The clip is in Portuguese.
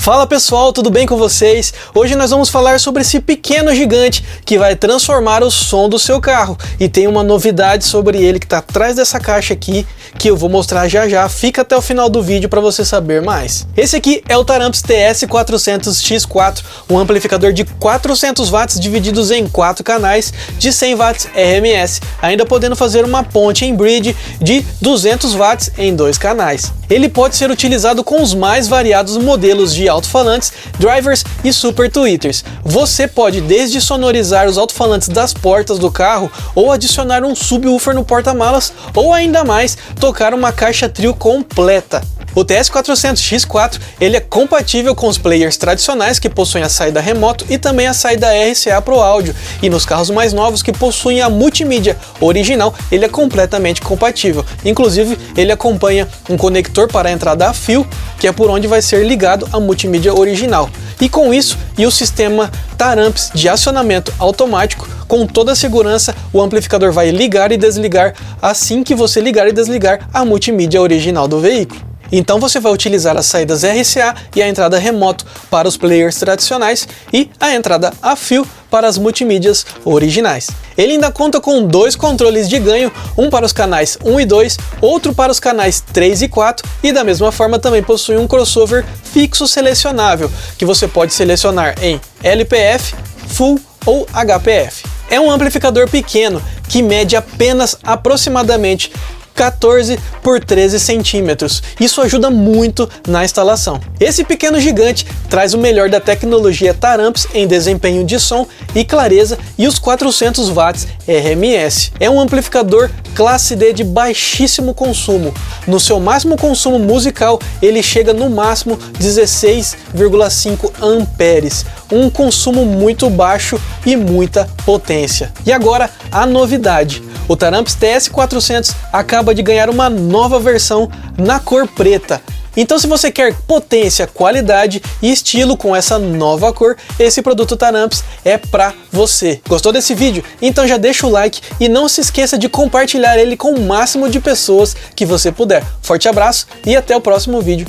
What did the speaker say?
Fala pessoal, tudo bem com vocês? Hoje nós vamos falar sobre esse pequeno gigante que vai transformar o som do seu carro. E tem uma novidade sobre ele que está atrás dessa caixa aqui, que eu vou mostrar já já. Fica até o final do vídeo para você saber mais. Esse aqui é o Taramps TS400X4, um amplificador de 400 watts divididos em 4 canais de 100 watts RMS, ainda podendo fazer uma ponte em bridge de 200 watts em 2 canais. Ele pode ser utilizado com os mais variados modelos de alto-falantes, drivers e super tweeters. Você pode desde sonorizar os alto-falantes das portas do carro, ou adicionar um subwoofer no porta-malas, ou ainda mais, tocar uma caixa trio completa. O TS400X4 ele é compatível com os players tradicionais que possuem a saída remoto e também a saída RCA Pro áudio, e nos carros mais novos que possuem a multimídia original ele é completamente compatível. Inclusive ele acompanha um conector para a entrada a fio, que é por onde vai ser ligado a multimídia original. E com isso e o sistema Taramps de acionamento automático, com toda a segurança, o amplificador vai ligar e desligar assim que você ligar e desligar a multimídia original do veículo. Então você vai utilizar as saídas RCA e a entrada remoto para os players tradicionais e a entrada a fio para as multimídias originais. Ele ainda conta com 2 controles de ganho, um para os canais 1 e 2, outro para os canais 3 e 4, e da mesma forma também possui um crossover fixo selecionável, que você pode selecionar em LPF, Full ou HPF. É um amplificador pequeno que mede apenas aproximadamente 14 por 13 centímetros. Isso ajuda muito na instalação. Esse pequeno gigante traz o melhor da tecnologia Taramps em desempenho de som e clareza e os 400 watts RMS. É um amplificador classe D de baixíssimo consumo. No seu máximo consumo musical, ele chega no máximo 16,5 amperes. Um consumo muito baixo e muita potência. E agora a novidade. O Taramps TS400 acaba de ganhar uma nova versão na cor preta. Então se você quer potência, qualidade e estilo com essa nova cor, esse produto Taramps é pra você. Gostou desse vídeo? Então já deixa o like e não se esqueça de compartilhar ele com o máximo de pessoas que você puder. Forte abraço e até o próximo vídeo.